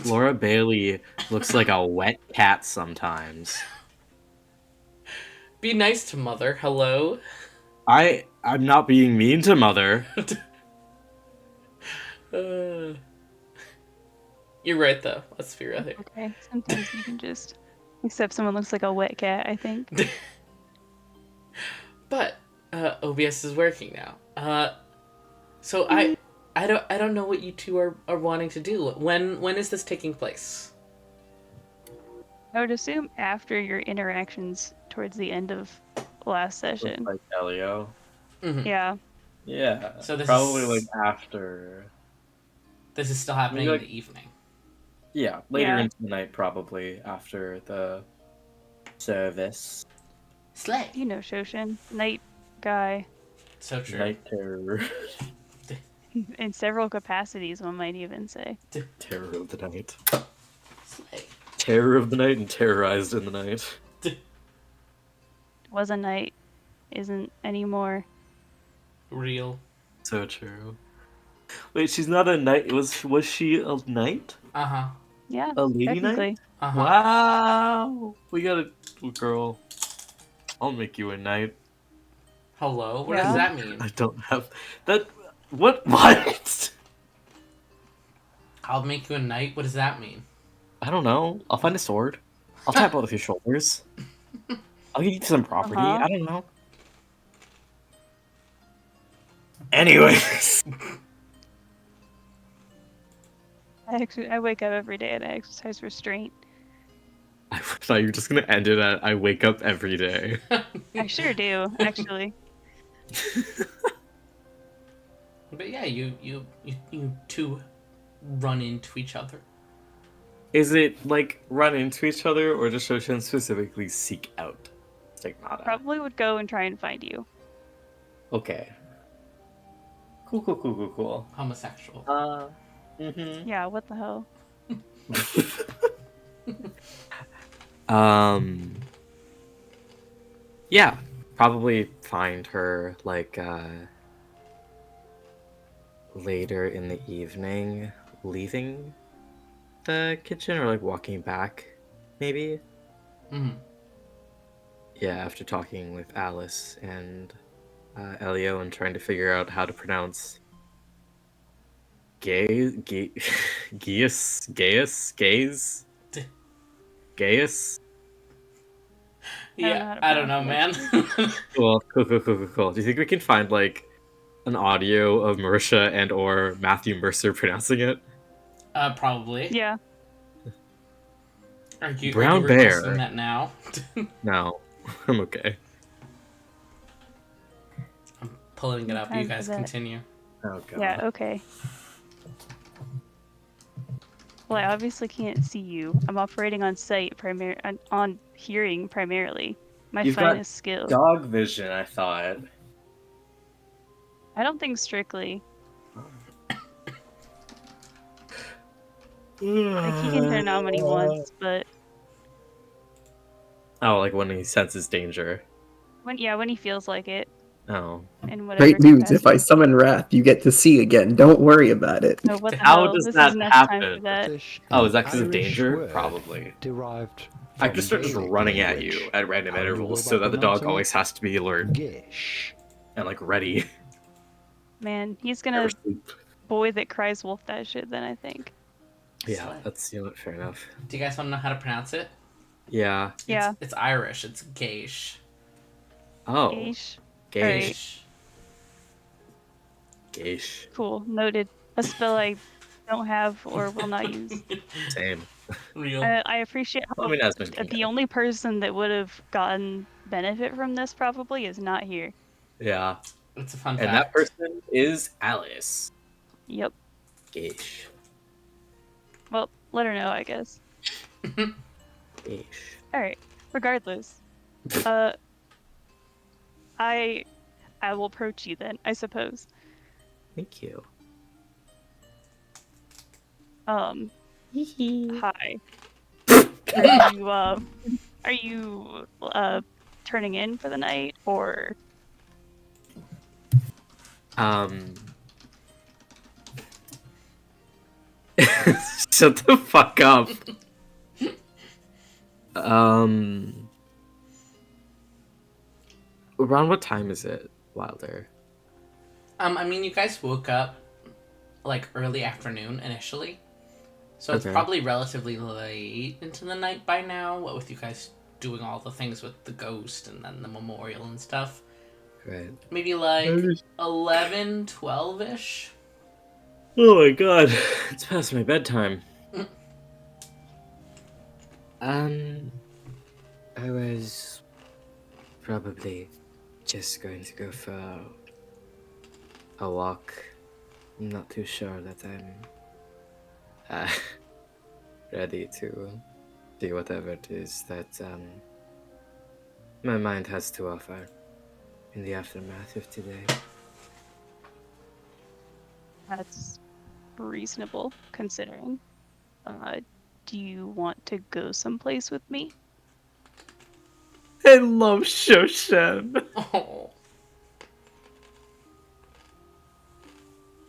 Laura Bailey looks like a wet cat sometimes. Be nice to Mother. Hello. I'm not being mean to Mother. uh, you're right though. Let's be real here. Okay, sometimes you can just accept someone looks like a wet cat, I think. But OBS is working now. So I don't know what you two are wanting to do. When is this taking place? I would assume after your interactions towards the end of last Looks session. like Elio. Mm-hmm. Yeah. Yeah. So this probably is like after. this is still happening Maybe, in like, the evening. Yeah, later Yeah. into the night, probably after the service. Slay. You know Shoshin, night guy, So true. Night terror. in several capacities, one might even say. Terror of the night. Slay. Terror of the night and terrorized in the night. Was a knight, isn't anymore. Real. So true. Wait, she's not a knight. Was she a knight? Uh-huh. Yeah, A lady technically. knight? Uh-huh. Wow. We got a girl. I'll make you a knight. Hello? What Yeah. does that mean? I don't have that. What? I'll make you a knight? What does that mean? I don't know. I'll find a sword. I'll tap out of your shoulders. I'll give you some property. Uh-huh. I don't know. Anyways. I wake up every day and I exercise restraint. I thought you were just gonna end it at I wake up every day. I sure do, actually. But yeah, you two run into each other. Is it like run into each other, or does Shoshin specifically seek out Stigmata? Probably would go and try and find you. Okay. Cool. Homosexual. Mm-hmm. Yeah, what the hell? Yeah, probably find her like later in the evening, leaving the kitchen or like walking back, maybe. Mm-hmm. Yeah, after talking with Alice and Elio and trying to figure out how to pronounce Gaius. Yeah, I don't know, man. Cool. Do you think we can find like an audio of Marisha and or Matthew Mercer pronouncing it? Probably. Yeah. Are you Brown requesting bear. that now? No, I'm okay. I'm pulling it up. You Time for guys that. continue. Oh god. Yeah, okay. Well, I obviously can't see you. I'm operating on sight, on hearing primarily. My You've got finest skill. dog vision, I thought. I don't think strictly. Like, he can turn on when he wants, but Oh, like when he senses danger. when he feels like it, Oh. in whatever Great news, if I capacity. summon Wrath, you get to see again. Don't worry about it. No, what the How hell? does This that is enough time happen? for that. British Oh, is that because of Irish danger? word Probably. derived I from could start just Gaelic running at language. you at random How do you go intervals so about that the dog pronouncing always has to be alert Gish. and like ready. Man, he's Never gonna sleep. boy that cries wolf that shit then, I think. Yeah, that's fair enough. Do you guys want to know how to pronounce it? Yeah. Yeah. It's Irish. It's geish. Oh. Geish. Geish. Alright. Geish. Cool. Noted. A spell I don't have or will not use. Same. Real. I appreciate how I mean, Asmund can the go. only person that would have gotten benefit from this probably is not here. Yeah. It's a fun And fact. that person is Alice. Yep. Geish. Well, let her know, I guess. Geish. Alright. Regardless. I will approach you then, I suppose. Thank you. Hi. Are you turning in for the night, or Shut the fuck up. Um, around what time is it, Wilder? I mean, you guys woke up like early afternoon initially, so it's Okay. probably relatively late into the night by now. What with you guys doing all the things with the ghost and then the memorial and stuff. Right. Maybe like 11, 12-ish. Oh my god, it's past my bedtime. Mm. I was probably just going to go for a walk. I'm not too sure that I'm uh, ready to do whatever it is that my mind has to offer in the aftermath of today. That's reasonable considering. Do you want to go someplace with me? I love Shoshan. Oh.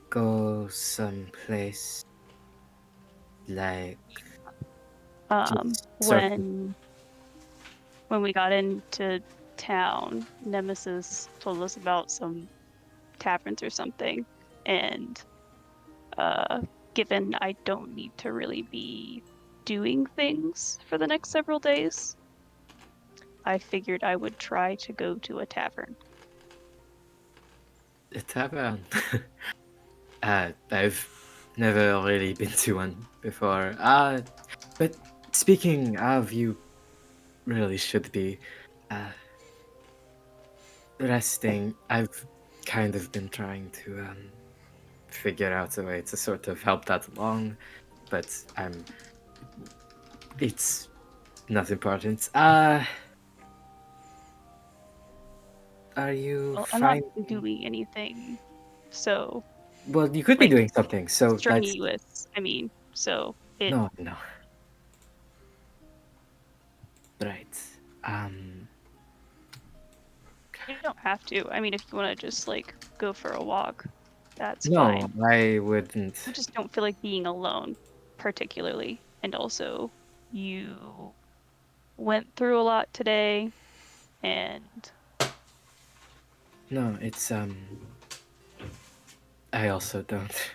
Go someplace like just sort of When we got into town, Nemesis told us about some taverns or something, and given I don't need to really be doing things for the next several days, I figured I would try to go to a tavern. a tavern. I've never really been to one before. But speaking of, you really should be resting. I've kind of been trying to figure out a way to sort of help that along, but it's not important. Are you Well, I'm not fine? doing anything, so Well, you could be like doing something, so let's. strenuous. I mean, so it. No. Right. Um. You don't have to. I mean, if you want to just like go for a walk, that's No, fine. I wouldn't. I just don't feel like being alone, particularly. And also, you went through a lot today, and No, it's I also don't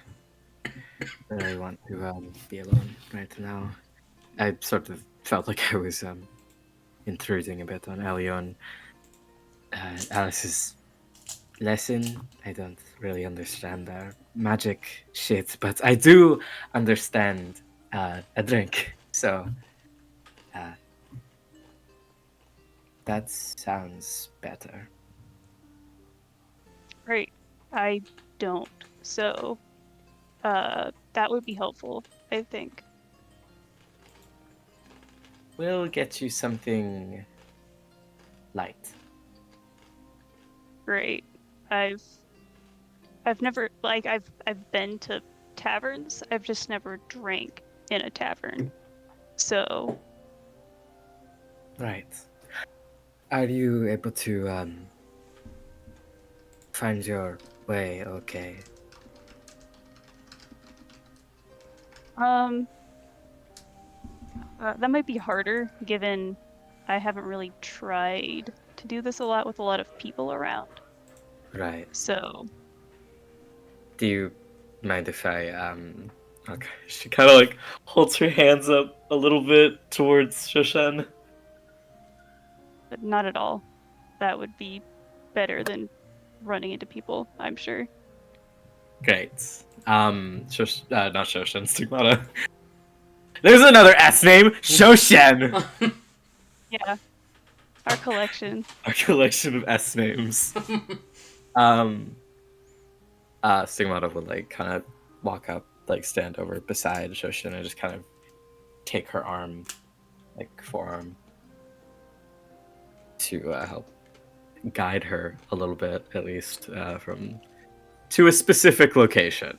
really want to be alone right now. I sort of felt like I was intruding a bit on Elion. Alice's lesson. I don't really understand their magic shit, but I do understand a drink. So that sounds better. right, I don't. So, that would be helpful, I think. We'll get you something light. Great. I've never like I've been to taverns. I've just never drank in a tavern. So, Right. Are you able to find your way okay? that might be harder given I haven't really tried to do this a lot with a lot of people around. Right. So, Do you mind if I okay. She kinda like holds her hands up a little bit towards Shoshan. but not at all. That would be better than running into people, I'm sure. Great. Not Shoshan, Stigmata. There's another S name, Shoshan! Yeah, our collection. Our collection of S names. Stigmata would like kind of walk up, like stand over beside Shoshin and just kind of take her arm, like forearm, to help guide her a little bit, at least, from to a specific location,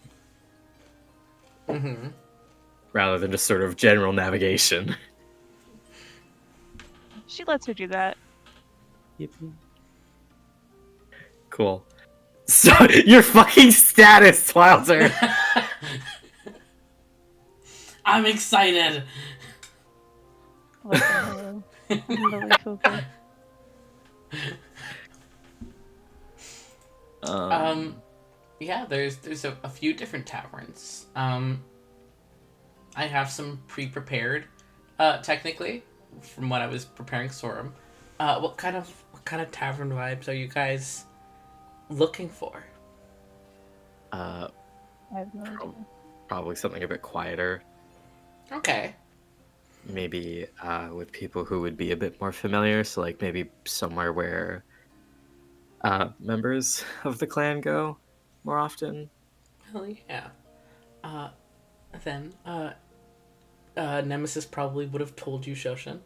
Mm-hmm. rather than just sort of general navigation. She lets her do that. Cool. So your fucking status, Wilder. I'm excited. What the hell? Unbelievable. Yeah, there's a few different taverns. I have some pre-prepared, technically, from what I was preparing Sorum. What kind of tavern vibes are you guys looking for? Uh, I have no prob- idea. Probably something a bit quieter. Okay. Maybe with people who would be a bit more familiar. So, like, maybe somewhere where members of the clan go more often. Hell yeah. Uh, then, Nemesis probably would have told you, Shoshin,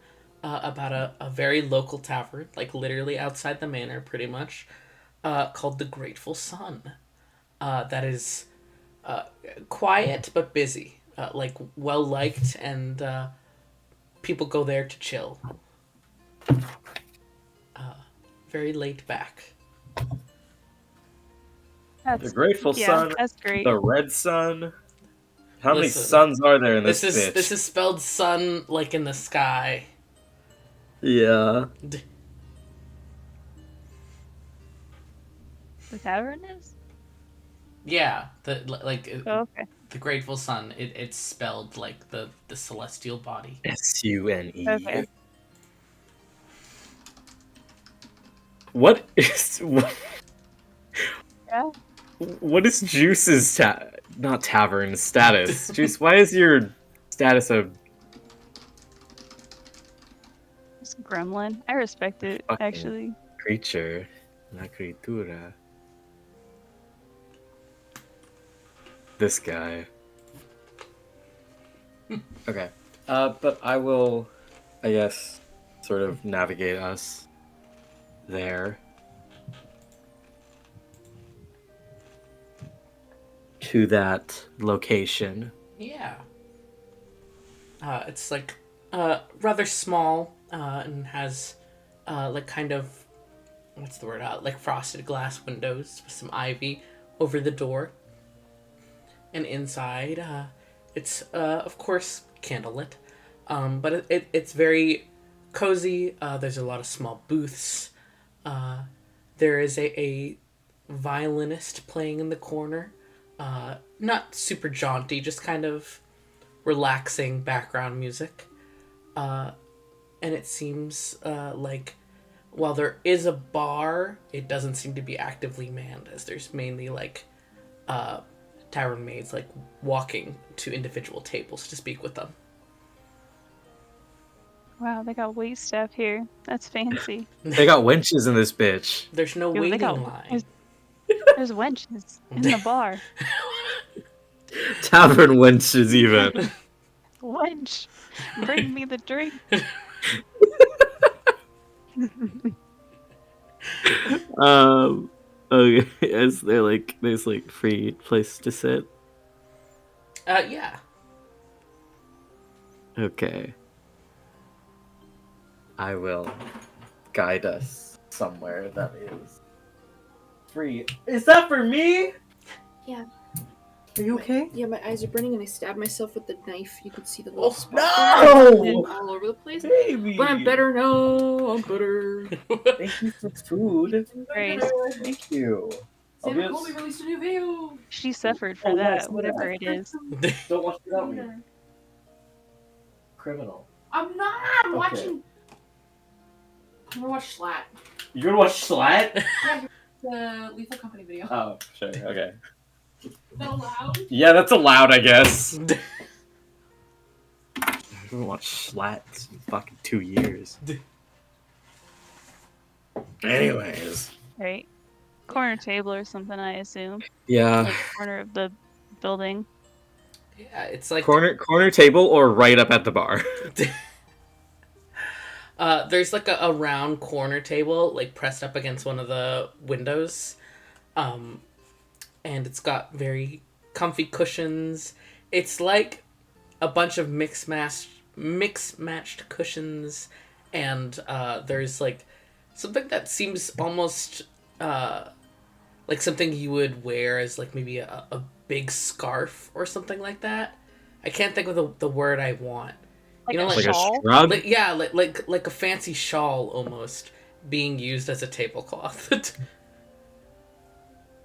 about a very local tavern, like literally outside the manor, pretty much, called the Grateful Sun. That is uh, quiet but busy, like well liked, and people go there to chill. Very laid back. The That's Grateful yeah, Sun, that's great. the Red Sun. How many Listen, suns are there in this this bitch? is spelled sun like in the sky. Yeah. The tavern is? Yeah, Oh, okay. the Grateful Sun. It's spelled like the celestial body. Sune. Okay. What is Yeah. what is Juice's not tavern status? Juice, why is your status a It's gremlin. I respect it, fucking actually. creature? La criatura. This guy. Okay. But I will, I guess, sort of navigate us there to that location. Yeah. It's like rather small and has like kind of what's the word? Like frosted glass windows with some ivy over the door. And inside, it's of course candlelit, but it's very cozy. There's a lot of small booths. There is a violinist playing in the corner. Not super jaunty, just kind of relaxing background music. And it seems like while there is a bar, it doesn't seem to be actively manned, as there's mainly like uh, tavern maids like walking to individual tables to speak with them. Wow, they got wait staff here. That's fancy. They got wenches in this bitch. There's no Dude, they got waiting line. there's wenches in the bar. Tavern wenches, even. Wench, bring me the drink. um. Okay. Is there like there's like free place to sit? Yeah. Okay. I will guide us somewhere that is free. Is that for me? Yeah. Are you okay? Yeah, my eyes are burning and I stabbed myself with the knife. You can see the little Oh, spot no! all over the place. Baby! But I'm better now. I'm better. Thank you for food. Grace, Thank you. I'll Santa be Colby released a new video. she suffered for Oh, that, yes, whatever it is. Don't watch without me. Criminal. I'm not. I'm Okay. watching. I'm gonna watch Slat. You're gonna watch Slat? The Lethal Company video. Oh, sure. Okay. Is that allowed? Yeah, that's allowed, I guess. I haven't watched Slat in fucking 2 years. Anyways. Right? Corner table or something, I assume. Yeah. Like corner of the building. Yeah, it's like Corner table or right up at the bar. there's like a round corner table like pressed up against one of the windows, and it's got very comfy cushions. It's like a bunch of mix matched cushions, and there's like something that seems almost like something you would wear as like maybe a big scarf or something like that. I can't think of the word I want. Like You know, a like Like a shawl? shrug? like yeah, like a fancy shawl almost being used as a tablecloth.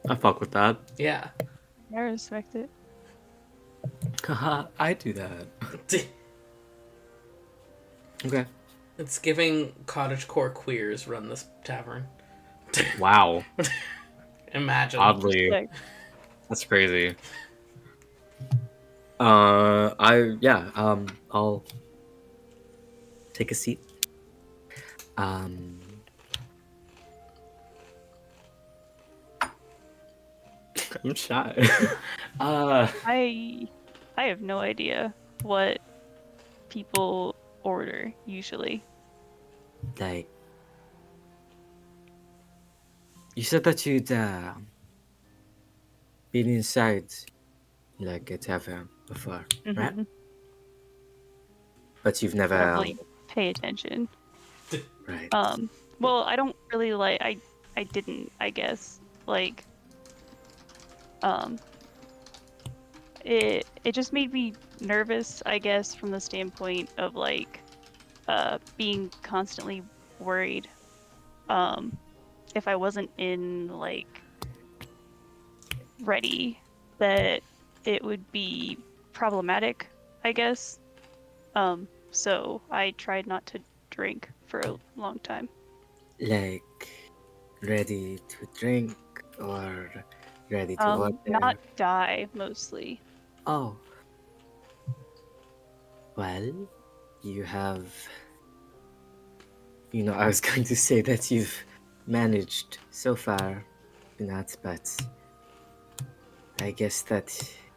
I fuck with that. Yeah. I respect it. Haha, I do that. Okay. It's giving cottagecore queers run this tavern. Wow. Imagine. Oddly. Like, That's crazy. I'll take a seat. Um, I'm shy. uh, I have no idea what people order usually. like, you said that you'd been inside like a tavern before, right? Mm-hmm. But you've I don't never, really pay attention. right? Well, I don't really like. I didn't. I guess like um. It just made me nervous. I guess from the standpoint of like being constantly worried. If I wasn't in like ready, that it would be problematic, I guess. So I tried not to drink for a long time. Like, ready to drink or ready to Not order? die mostly. Oh, well, you have. You know, I was going to say that you've managed so far, not, but I guess that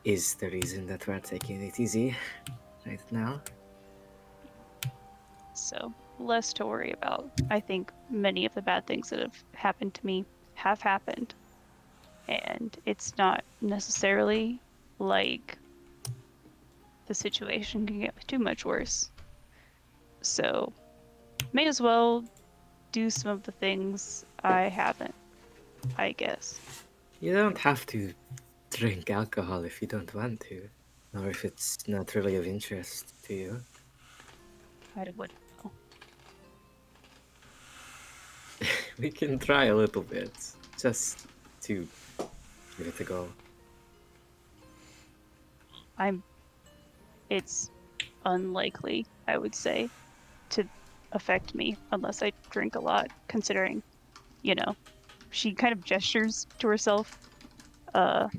is the reason that we're taking it easy right now. So less to worry about. I think many of the bad things that have happened to me have happened. And it's not necessarily like the situation can get too much worse. So may as well do some of the things I haven't, I guess. You don't have to drink alcohol if you don't want to, or if it's not really of interest to you. I would know. We can try a little bit, just to give it a go. It's unlikely, I would say, to affect me unless I drink a lot, considering, you know, she kind of gestures to herself. I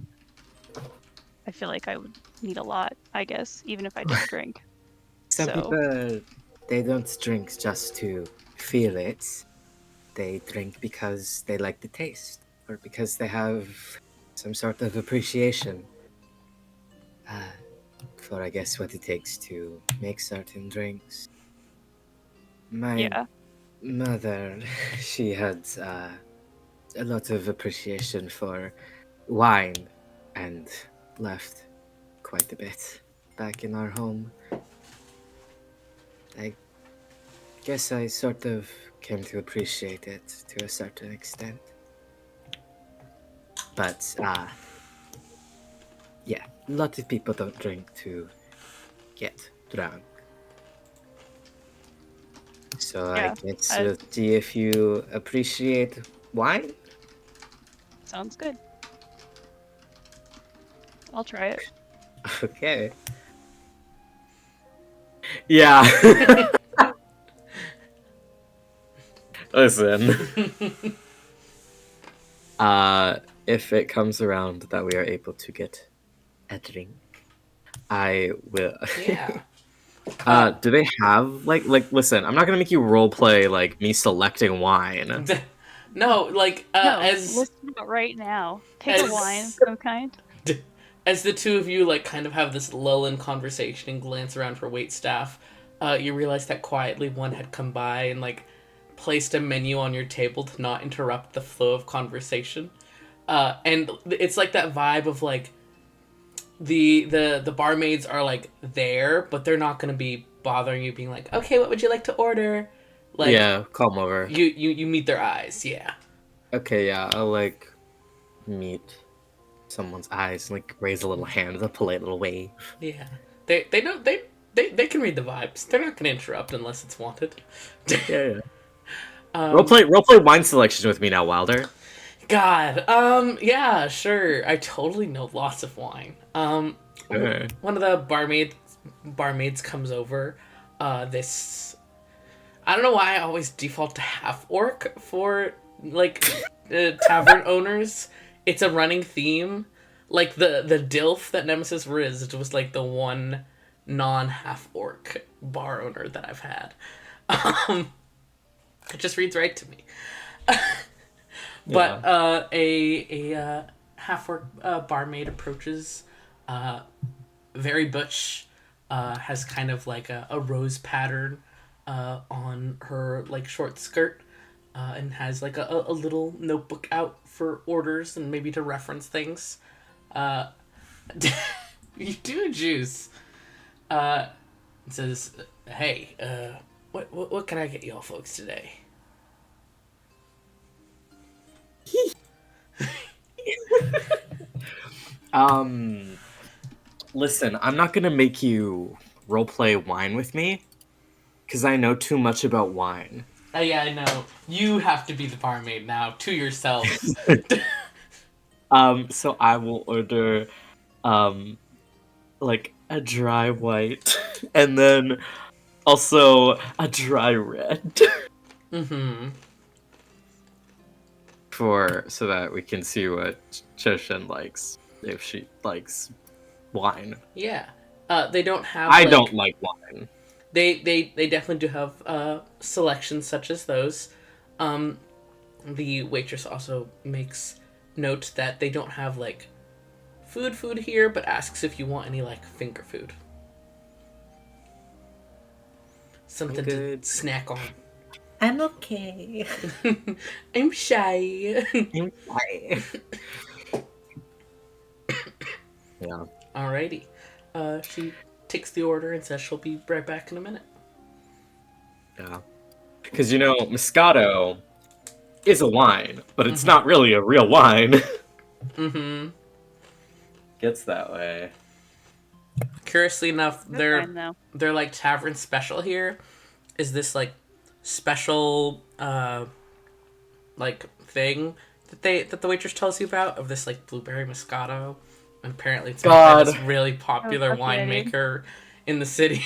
feel like I would need a lot, I guess, even if I didn't drink. Some So, people, they don't drink just to feel it. They drink because they like the taste, or because they have some sort of appreciation uh, for, I guess, what it takes to make certain drinks. My yeah. mother, she had a lot of appreciation for wine and left quite a bit back in our home. I guess I sort of came to appreciate it to a certain extent. But, yeah, a lot of people don't drink to get drunk. So I Yeah, guess I, we'll see if you appreciate wine. sounds good. I'll try it. Okay. Yeah. Listen. If it comes around that we are able to get a drink, I will. Yeah. Do they have like? Listen, I'm not gonna make you role play like me selecting wine. No, like No, as let's do it right now. Pick a wine of as some kind. as the two of you like kind of have this lull in conversation and glance around for wait staff, you realize that quietly one had come by and like placed a menu on your table to not interrupt the flow of conversation. And it's like that vibe of like the barmaids are like there, but they're not gonna be bothering you, being like, okay, what would you like to order? Like Yeah, come over. you meet their eyes, yeah. Okay, yeah, I'll like meet someone's eyes, and, like raise a little hand, a polite little wave. Yeah. They know they can read the vibes. They're not gonna interrupt unless it's wanted. Yeah. Roleplay wine selections with me now, Wilder. God, yeah, sure. I totally know lots of wine. Okay. One of the barmaids comes over. This I don't know why I always default to half orc for like tavern owners. It's a running theme. Like the Dilf that Nemesis rizzed was like the one non half orc bar owner that I've had. It just reads right to me. But a half orc barmaid approaches, very butch, has kind of like a rose pattern on her like short skirt, and has like a little notebook out for orders and maybe to reference things. Uh, you do juice. It says, "Hey, what can I get y'all folks today?" Listen, I'm not gonna make you roleplay wine with me because I know too much about wine. Yeah, I know. You have to be the barmaid now to yourself. So I will order, um, like a dry white, and then also a dry red Mm-hmm. for so that we can see what Choshen likes if she likes wine. Yeah. They don't have. I like, don't like wine. They definitely do have selections such as those. Um, the waitress also makes note that they don't have like food here, but asks if you want any like finger food, something to good. snack on. I'm okay. I'm shy. I'm fine. Yeah. Alrighty. She takes the order and says she'll be right back in a minute. Yeah. Because Moscato is a wine, but it's not really a real wine. Mm-hmm. Gets that way. Curiously enough, That's fine though. their like tavern special here is this like special like thing that the waitress tells you about of this like blueberry moscato, and apparently it's made by this really popular fuck yeah, dude. winemaker in the city.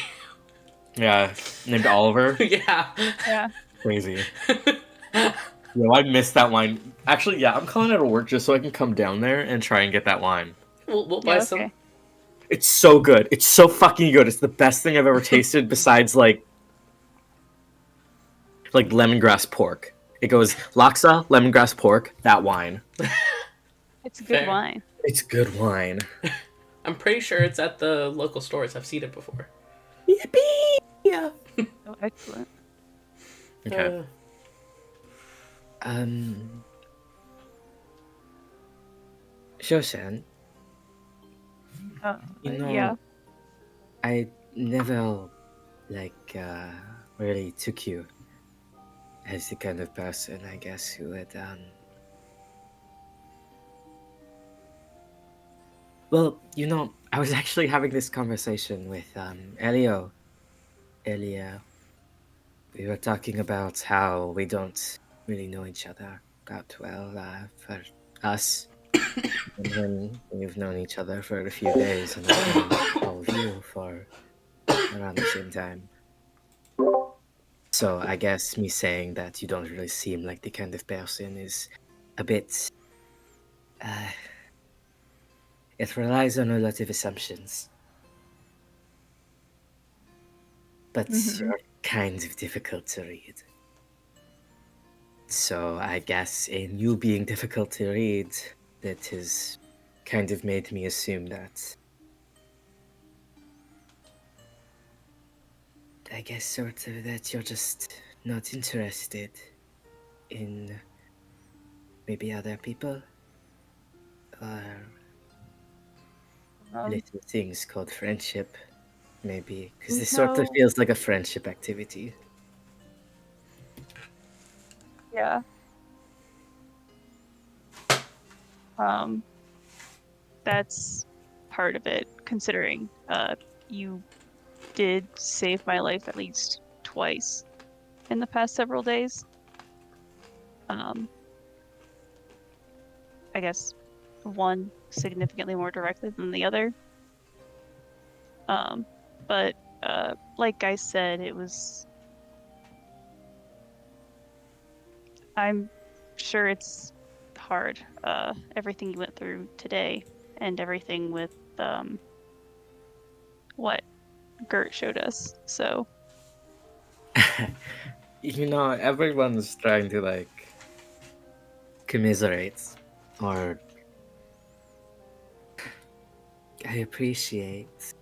Yeah. Named Oliver. Yeah. Yeah. Crazy. Yo, I missed that wine. Actually, yeah, I'm calling it a work just so I can come down there and try and get that wine. We'll buy Yeah, some. okay. It's so good. It's so fucking good. It's the best thing I've ever tasted besides like lemongrass pork. It goes laksa, lemongrass pork, that wine. It's a good Fair. wine. It's good wine. I'm pretty sure it's at the local stores. I've seen it before. Yippee! Yeah. Oh, excellent. Okay. Shoshan, Uh, yeah. yeah. I never, really took you as the kind of person, I guess, who would, Well, I was actually having this conversation with, Elio earlier. We were talking about how we don't really know each other that well, for us. And then we've known each other for a few days, and I've known all of you for around the same time. So I guess me saying that you don't really seem like the kind of person is a bit. It relies on a lot of assumptions. But you're kind of difficult to read. So I guess in you being difficult to read, that has kind of made me assume that. I guess sort of that you're just not interested in maybe other people or little things called friendship, maybe, because this sort of No. feels like a friendship activity. Yeah. That's part of it, considering you did save my life at least twice in the past several days. I guess one significantly more directly than the other. But like I said, I'm sure it's hard, everything you went through today and everything with what Gert showed us. So Everyone's trying to commiserate, or I appreciate,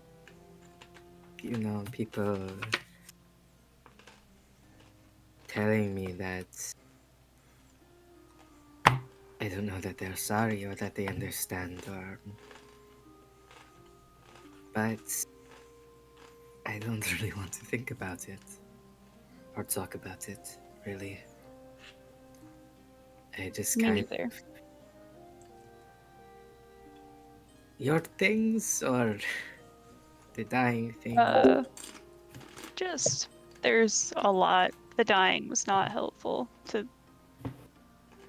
people telling me that I don't know that they're sorry or that they understand, but I don't really want to think about it or talk about it, really. I just me kind neither. Your things or the dying thing? Just there's a lot. The dying was not helpful to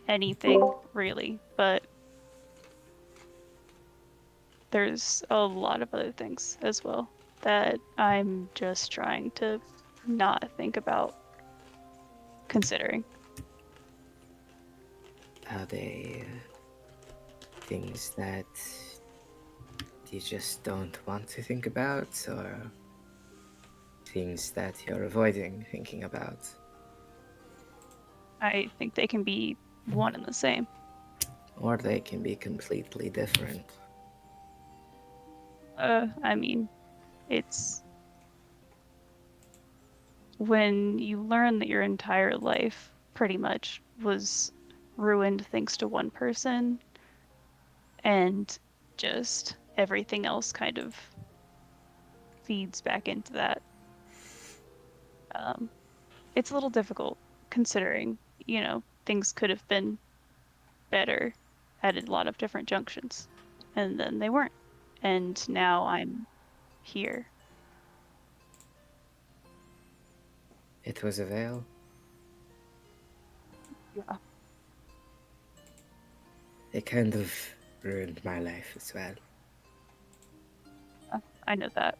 anything really, but there's a lot of other things as well that I'm just trying to not think about considering. Are they things that you just don't want to think about, or things that you're avoiding thinking about? I think they can be one and the same. Or they can be completely different. I mean, it's when you learn that your entire life pretty much was ruined thanks to one person and just everything else kind of feeds back into that. Um, it's a little difficult considering, things could have been better at a lot of different junctions, and then they weren't. And now I'm here. It was a veil. Yeah. It kind of ruined my life as well. I know that,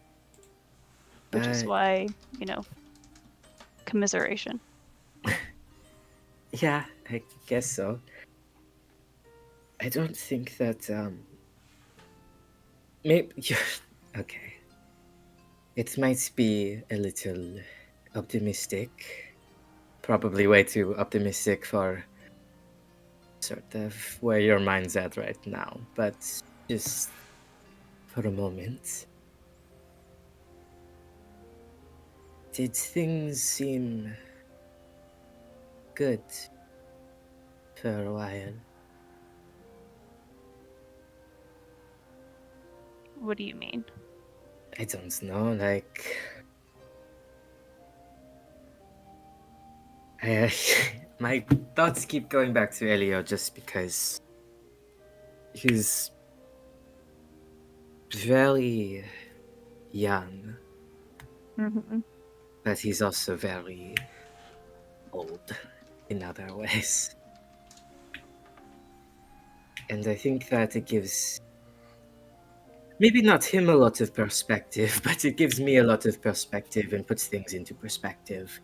which is But why, commiseration. yeah, I guess so. I don't think that maybe okay. It might be a little optimistic. Probably way too optimistic for sort of where your mind's at right now, but just for a moment. Did things seem good for a while? What do you mean? I don't know, like I, my thoughts keep going back to Elio just because he's very young, Mm-hmm. but he's also very old in other ways. And I think that it gives maybe not him a lot of perspective, but it gives me a lot of perspective and puts things into perspective.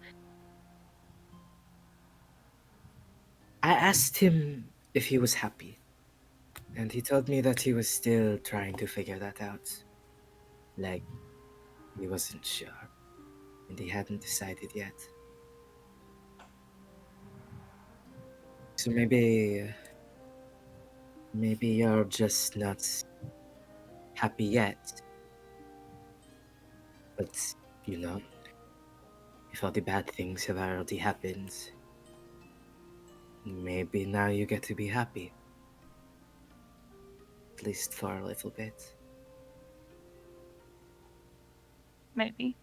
I asked him if he was happy, and he told me that he was still trying to figure that out. Like, he wasn't sure, and he hadn't decided yet. So maybe you're just not happy yet, but you know, if all the bad things have already happened, maybe now you get to be happy. At least for a little bit. Maybe.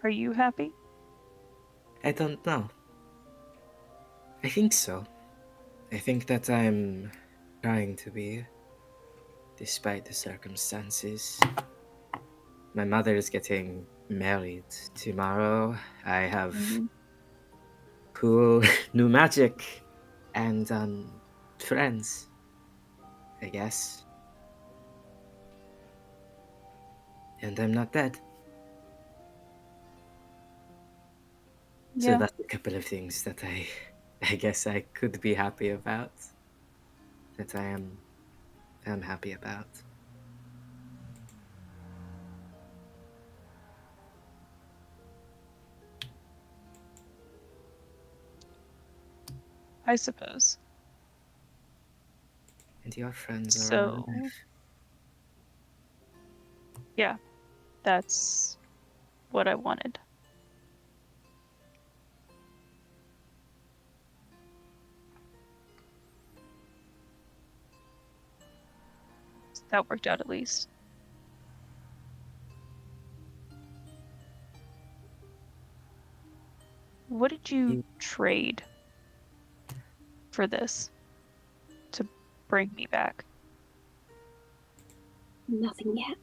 Are you happy? I don't know. I think so. I think that I'm trying to be, despite the circumstances. my mother is getting married tomorrow. I have Mhm. cool new magic and friends, I guess. And I'm not dead. So Yeah, that's a couple of things that I guess I could be happy about. That am happy about. I suppose. And your friends are So, alive. yeah, that's what I wanted. That worked out at least. What did you You- trade for this to bring me back? Nothing yet.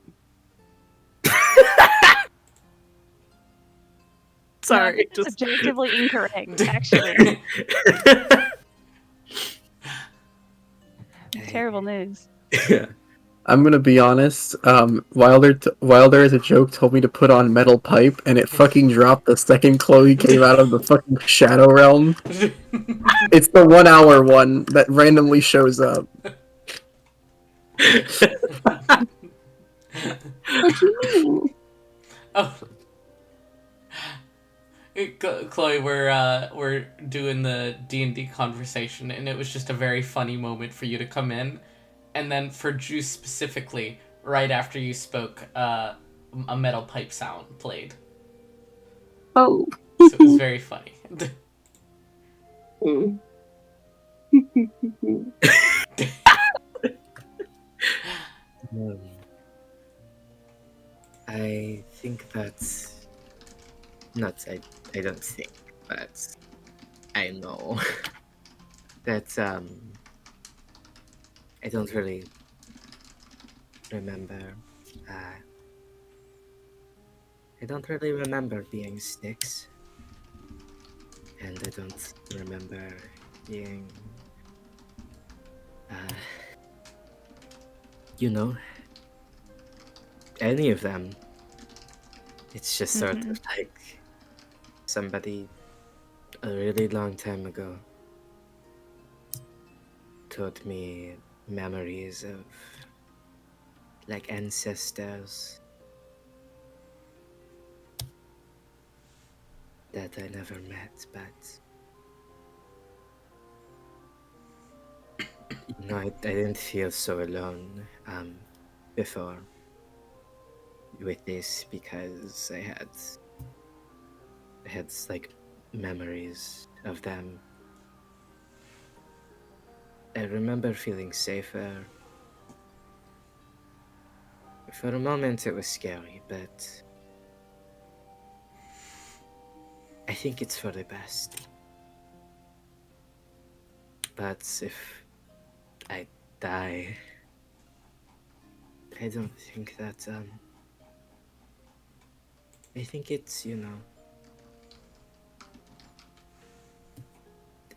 No, I Sorry, think that's just objectively incorrect, actually. I- Terrible news. yeah. I'm gonna be honest. Wilder as a joke told me to put on metal pipe, and it fucking dropped the second Chloe came out of the fucking shadow realm. It's the 1 hour one that randomly shows up. What do you mean? Oh, Chloe, we're doing the D&D conversation, and it was just a very funny moment for you to come in, and then for Juice specifically, right after you spoke, a metal pipe sound played, Oh. so it was very funny. Mm. Um, I think that's not. I don't think, but I know that I don't really remember. Uh, I don't really remember being six, and I don't remember being, uh, you know, any of them. It's just sort Hmm. of like somebody a really long time ago taught me memories of like ancestors that I never met, but you know, I didn't feel so alone before with this because I had like memories of them. I remember feeling safer. For a moment, it was scary, but I think it's for the best. But if I die, I don't think that I think it's, you know,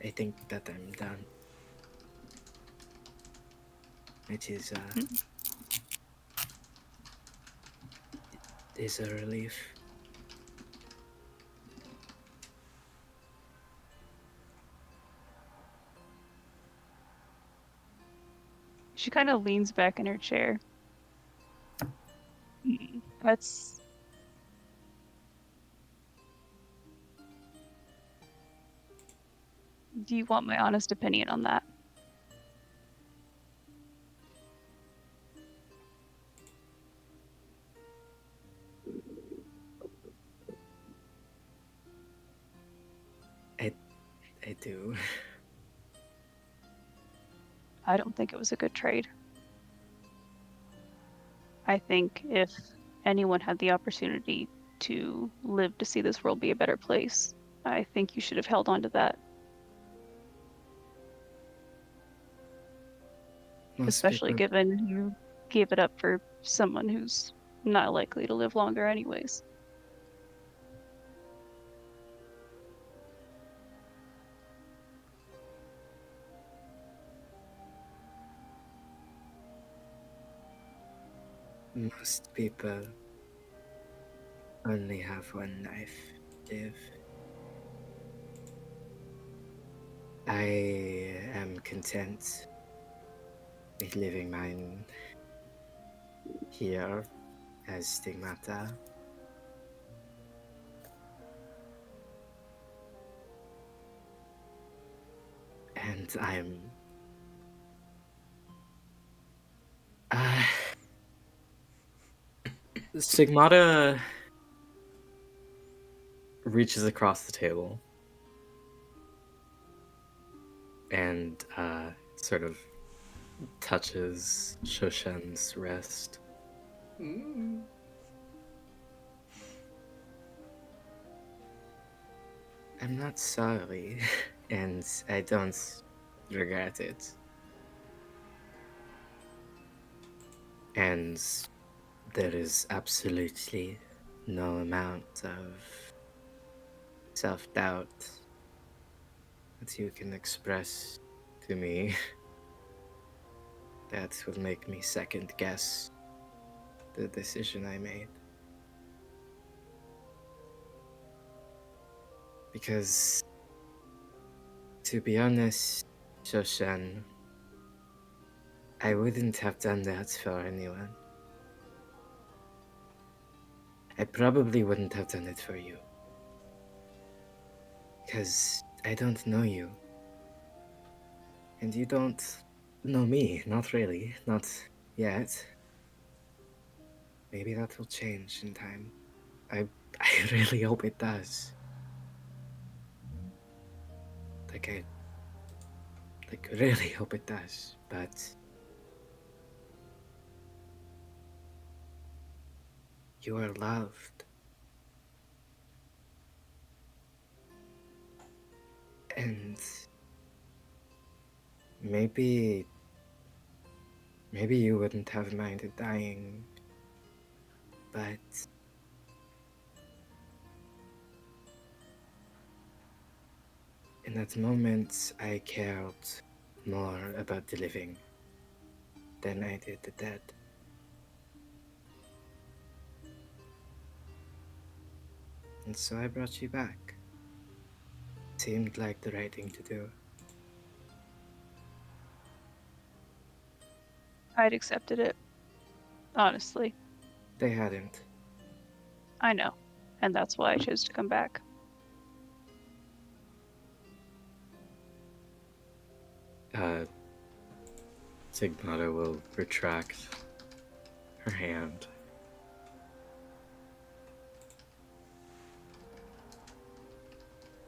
I think that I'm done. Which is a relief. She kind of leans back in her chair. That's. Do you want my honest opinion on that? I I do. I don't think it was a good trade. I think if anyone had the opportunity to live to see this world be a better place, I think you should have held on to that, Most especially people given you gave it up for someone who's not likely to live longer anyways. Most people only have one life to live. I am content with living mine here as Stigmata. And I'm. Uh, Stigmata reaches across the table and sort of touches Shoshen's wrist. Mm. I'm not sorry, and I don't regret it. And there is absolutely no amount of self doubt that you can express to me that will make me second guess the decision I made. Because, to be honest, Shoshan, I wouldn't have done that for anyone. I probably wouldn't have done it for you. Because I don't know you. And you don't know me. Not really. Not yet. Maybe that will change in time. I I really hope it does. Like I really hope it does. But you are loved. And maybe you wouldn't have minded dying, but in that moment I cared more about the living than I did the dead. And so I brought you back. Seemed like the right thing to do. I'd accepted it, honestly. They hadn't. I know, and that's why I chose to come back. Signata will retract her hand.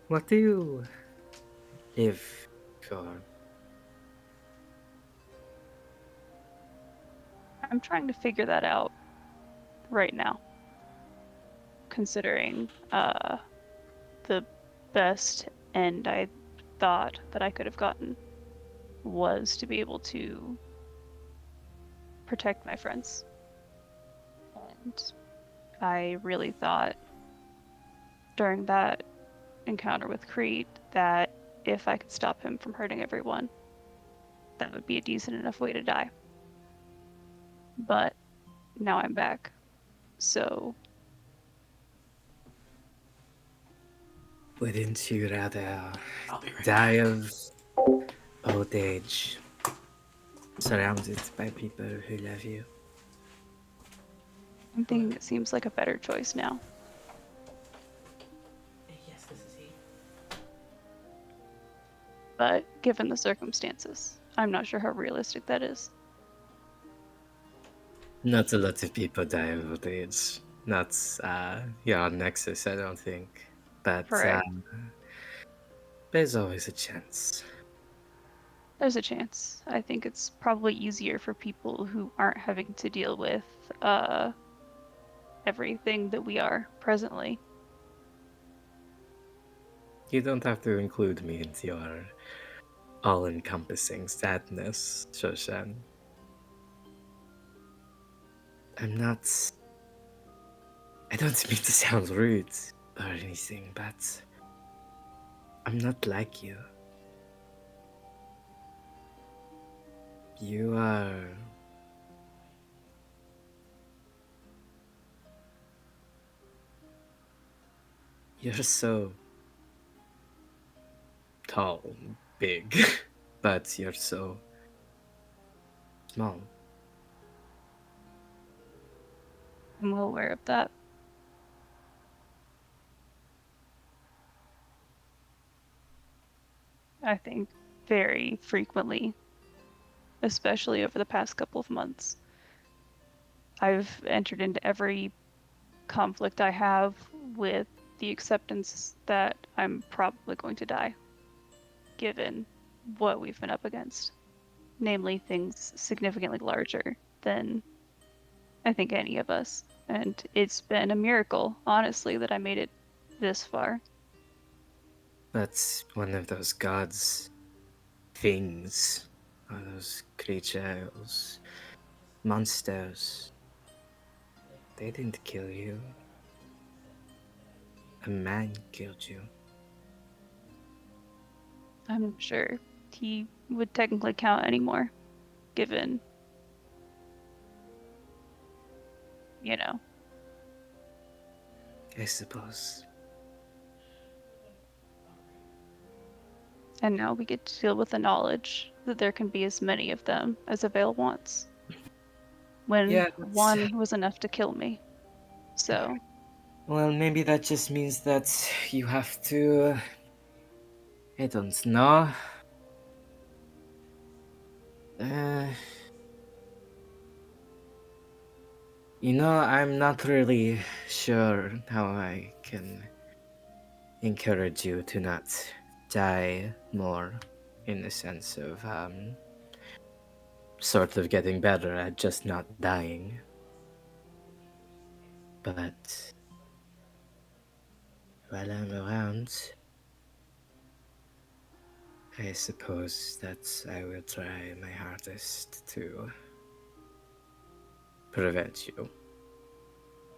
What do you live for? I'm trying to figure that out right now, considering the best end I thought that I could have gotten was to be able to protect my friends. And I really thought during that encounter with Creed that if I could stop him from hurting everyone, that would be a decent enough way to die. But now I'm back. So Wouldn't you rather I'll be right die back. of old age, surrounded by people who love you? I'm thinking it seems like a better choice now. Yes, this is he. But given the circumstances, I'm not sure how realistic that is. Not a lot of people die of old age. Not here on Nexus, I don't think. But Correct. there's always a chance. There's a chance. I think it's probably easier for people who aren't having to deal with everything that we are presently. You don't have to include me into your all-encompassing sadness, Shoshan. I'm not I don't mean to sound rude or anything, but I'm not like you. You are. You're so tall and big, but you're so small. I'm well aware of that. I think very frequently, especially over the past couple of months. I've entered into every conflict I have with the acceptance that I'm probably going to die, given what we've been up against. Namely, things significantly larger than I think any of us. And it's been a miracle, honestly, that I made it this far. But one of those gods, things, or those creatures, monsters, they didn't kill you. A man killed you. I'm not sure he would technically count anymore, given, you know. I suppose. And now we get to deal with the knowledge that there can be as many of them as a Vale wants. When Yeah, one was enough to kill me. So, well, maybe that just means that you have to. I don't know. Uh, I'm not really sure how I can encourage you to not die more, in the sense of sort of getting better at just not dying. But while I'm around, I suppose that I will try my hardest to prevent you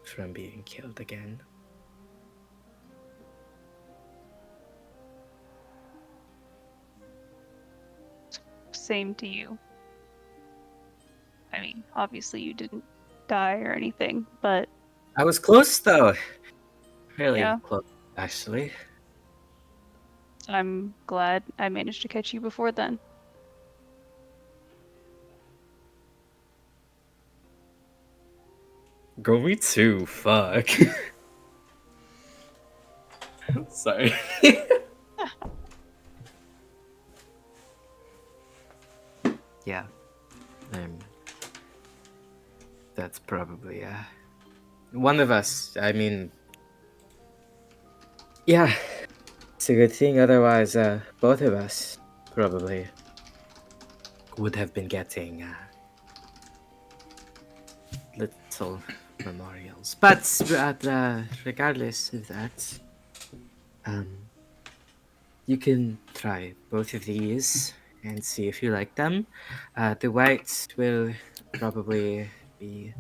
from being killed again. same to you. I mean, obviously you didn't die or anything, but I was close though. Really yeah, close, actually. I'm glad I managed to catch you before then. Go me too, fuck. Sorry. Yeah. Um, that's probably one of us. I mean, yeah, it's a good thing. Otherwise, both of us probably would have been getting little memorials. But regardless of that, um, you can try both of these and see if you like them. The whites will probably be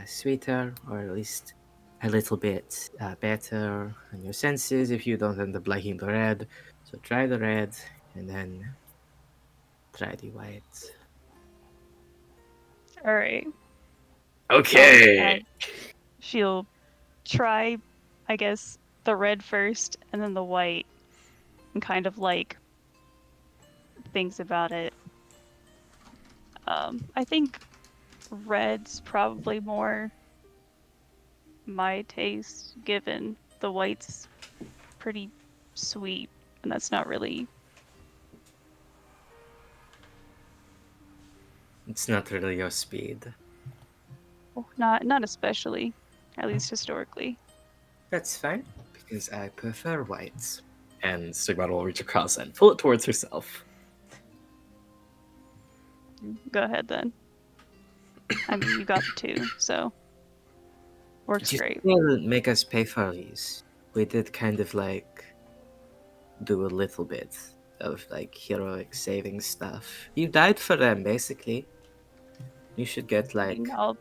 sweeter, or at least a little bit better on your senses if you don't end up liking the red. So try the red and then try the white. All right. Okay. And she'll try, I guess, the red first and then the white and kind of like thinks about it. I think red's probably more my taste, given the white's pretty sweet, and that's not really. It's not really your speed. Not especially, at least historically. That's fine, because I prefer whites. And Sigmund will reach across and pull it towards herself. Go ahead then. I mean, you got the two, so works You great. still make us pay for these. We did kind of like do a little bit of like heroic saving stuff. You died for them, basically. You should get I mean, like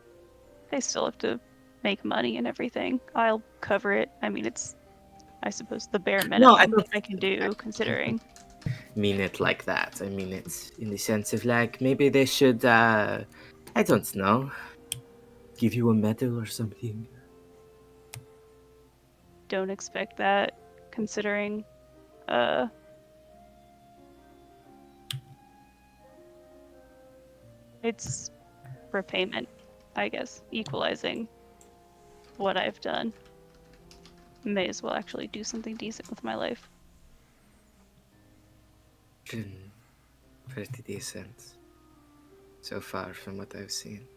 they still have to make money and everything. I'll cover it. I mean, it's, I suppose, the bare No, I minimum don't I can do, considering. mean it like that. I mean it in the sense of like maybe they should I don't know. Give you a medal or something. Don't expect that, considering, uh, it's repayment, I guess, equalizing what I've done. May as well actually do something decent with my life. Been pretty decent so far from what I've seen.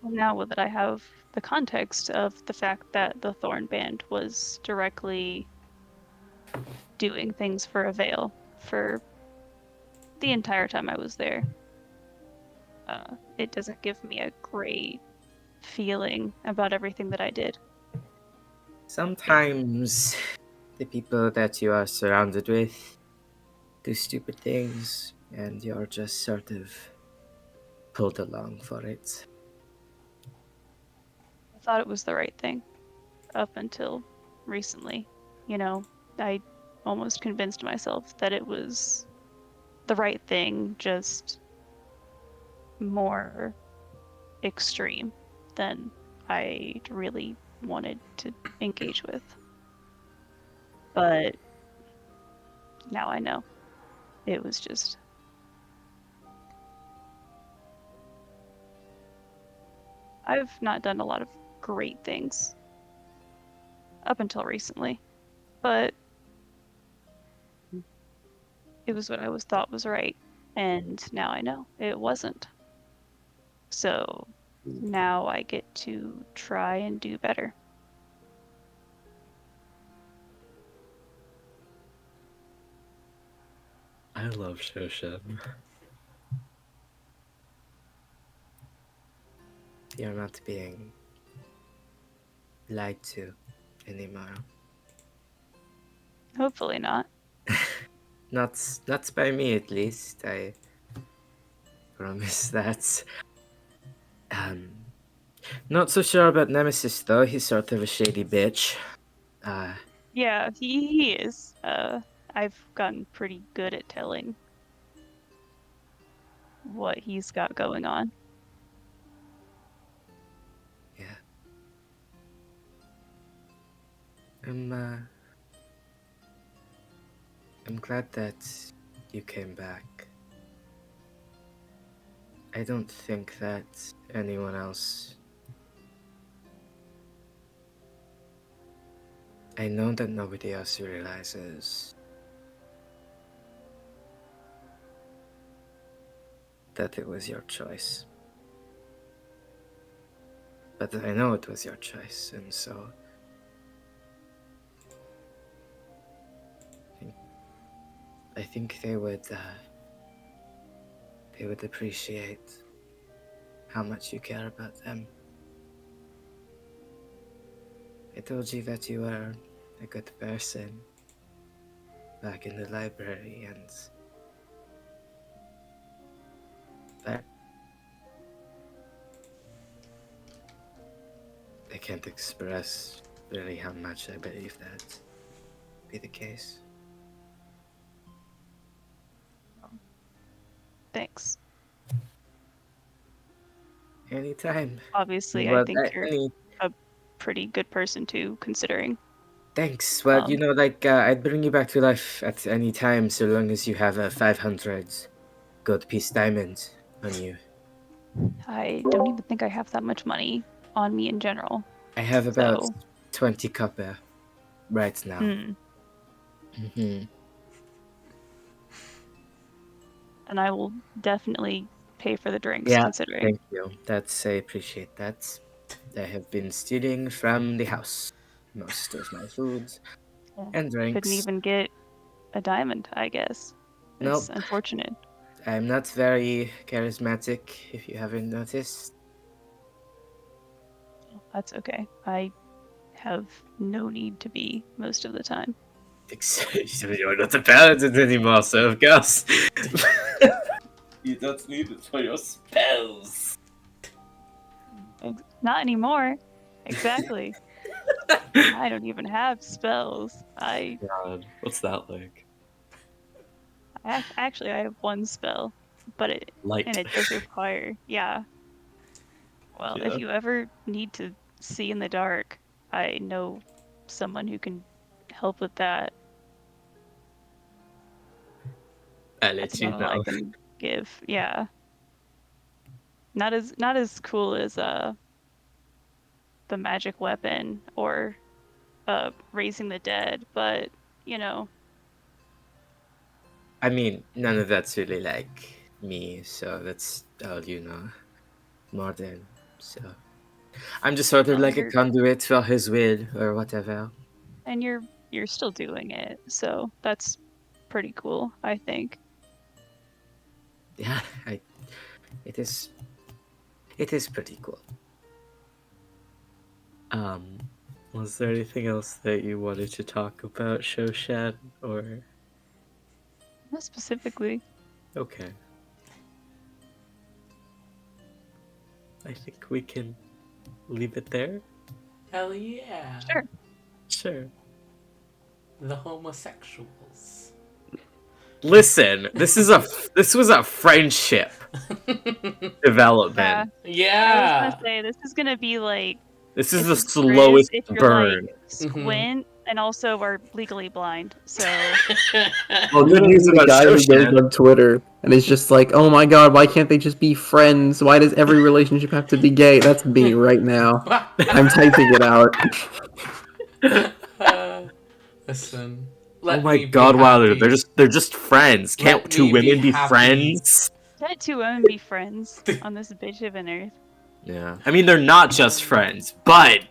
Well, now that I have the context of the fact that the Thorn Band was directly doing things for a veil for the entire time I was there, it doesn't give me a great feeling about everything that I did. Sometimes the people that you are surrounded with do stupid things and you're just sort of pulled along for it. I thought it was the right thing up until recently. You know, I almost convinced myself that it was the right thing, just more extreme than I really wanted to engage with. But now I know. It was just. I've not done a lot of great things up until recently, but it was what I was thought was right, and now I know it wasn't. So now I get to try and do better. I love Shoshan. You're not being lied to anymore. Hopefully not. Not by me at least. I promise that. Um, not so sure about Nemesis though. He's sort of a shady bitch. Yeah, he is. I've gotten pretty good at telling what he's got going on. Yeah. I'm glad that you came back. I don't think that anyone else. I know that nobody else realizes that it was your choice. But I know it was your choice, and so I think they would appreciate how much you care about them. I told you that you were a good person back in the library, and that I can't express really how much I believe that to be the case. Thanks. Anytime. Obviously, I Well, think you're any a pretty good person too, considering. thanks. Well, Um, I'd bring you back to life at any time, so long as you have a 500 gold piece diamond on you. I don't even think I have that much money on me in general. I have about So, 20 copper right now. Mm-hmm. and I will definitely pay for the drinks, Yeah, considering. thank you. I appreciate that. I have been stealing from the house most of my foods and Couldn't drinks. even get a diamond, I guess. It's Nope, unfortunate. I'm not very charismatic, if you haven't noticed. That's okay. I have no need to be most of the time. You're not a paladin anymore, so of course. You don't need it for your spells. Not anymore. Exactly. I don't even have spells. God, what's that like? Actually I have one spell, but Light. it does require, yeah. Well, if Yeah. you ever need to see in the dark, I know someone who can help with that. I let That's you about all I know. can give. Yeah. Not as cool as the magic weapon or raising the dead, but you know, I mean, none of that's really like me, so that's all you know. More than so. I'm just sort of well, like a conduit for his will or whatever. and you're still doing it, so that's pretty cool, I think. Yeah, it is it is pretty cool. Um was there anything else that you wanted to talk about, Shoshan? Or Not specifically. okay. I think we can leave it there. Hell yeah. Sure. Sure. The homosexuals. Listen, this was a friendship development. I was gonna Yeah. say this is gonna be like This is it's the as good as slowest if you're burn. like squint and also are legally blind. So Well, Good good news news the about guy who goes Shoshan. on Twitter and is just like, "Oh my god, why can't they just be friends? Why does every relationship have to be gay?" That's me right now. I'm typing it out. Listen. Oh Let my me be god, Wilder, happy. they're just friends. Can't Let two me be women be happy. friends? let two women be friends on this bitch of an earth. Yeah. I mean, they're not just friends, but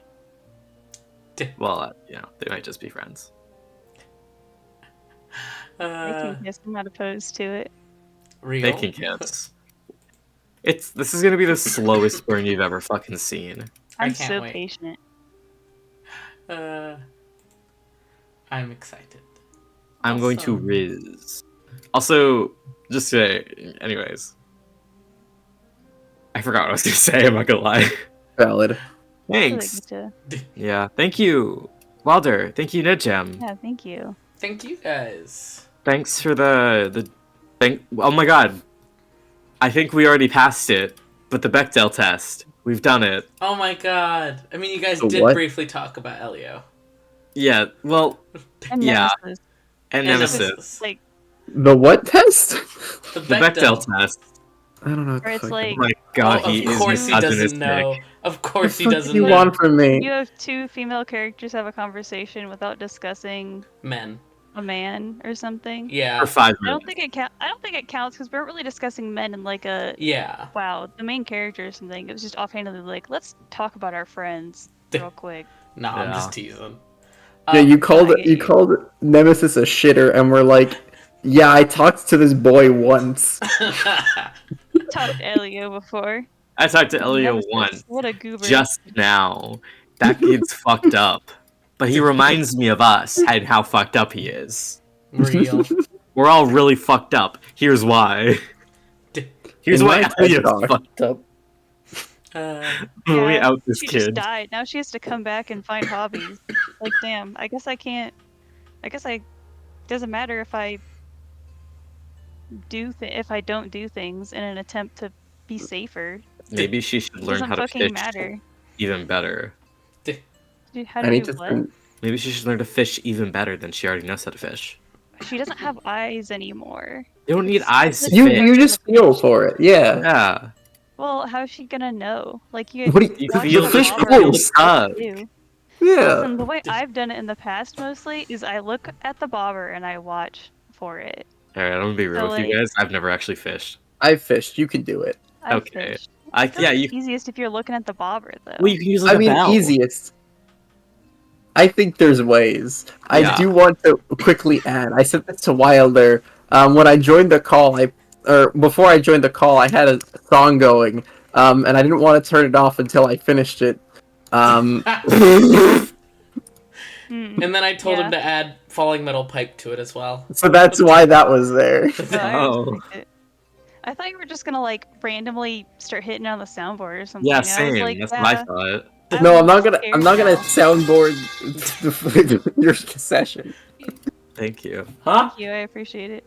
well, they might just be friends. They can kiss. I'm not opposed to it. Real. They can kiss. This is gonna be the slowest burn you've ever fucking seen. I I'm can't so wait. patient. I'm excited. I'm going to Awesome. Riz. Also, just say, anyways. I forgot what I was gonna say, I'm not gonna lie. Valid. I feel like Thanks. we should- Yeah, thank you, Wilder. Thank you, Nidgem. Yeah, thank you. Thank you guys. Thanks for the oh my god. I think we already passed it, but the Bechdel test. We've done it. Oh my god. I mean, you guys The did what? briefly talk about Elio. Yeah, well, And yeah. Nemesis. And And Nemesis. Like, The what test? The The Bechdel test. I don't know. What or the it's fuck like Oh my god, Oh, he of is course he doesn't misogynistic. know. Of course he What the fuck doesn't do you know. want from me? you have two female characters have a conversation without discussing Men. a man or something. Yeah. For 5 I minutes. don't think it count. I don't think it counts because we weren't really discussing men in like a Yeah. wow, the main character or something. It was just offhandedly like, let's talk about our friends real quick. No, I'm Yeah. just teasing. Yeah, you called I get you. called Nemesis a shitter, and we're like, yeah, I talked to this boy once. Talked to Elio before. I talked to Elio Nemesis, once what a goober. just now. That kid's fucked up. But he reminds me of us and how fucked up he is. Real. We're all really fucked up. Here's why. Here's In why my Elio's TED Talk. fucked up. Let me out this she kid. just died. Now she has to come back and find hobbies. Like, damn. I guess doesn't matter if I if I don't do things in an attempt to be safer. Maybe she should It learn doesn't how to fucking fish matter. even better. Dude, how I to need do to what? spend. Maybe she should learn to fish even better than she already knows how to fish. She doesn't have eyes anymore. You don't need It's- eyes to it's You like- fish. you just feel for it, yeah. Yeah. Well, how's she gonna know? Like you What do You watch feel the the fish bobber feel and the pulse. it's what tug. you do. Yeah. Listen, the way I've done it in the past mostly is I look at the bobber and I watch for it. Alright, I'm gonna be real So, with you like- guys. I've never actually fished. I've fished. You can do it. I've Okay. fished. I feel yeah, like you it's easiest if you're looking at the bobber though. well you can use like I a mean, bell. easiest. I think there's ways. I Yeah. do want to quickly add. I sent this to Wilder. When I joined the call, before I joined the call, I had a song going, and I didn't want to turn it off until I finished it. Hmm. And then I told him Yeah. to add falling metal pipe to it as well. So that's why that was there. No, I Oh. respect it. I thought you were just gonna like randomly start hitting on the soundboard or something. Yeah, I was same. like, That's what I yeah, thought. No, I'm I'm not gonna. I'm scared not gonna now. soundboard your session. Thank you. Huh? Thank you, I appreciate it.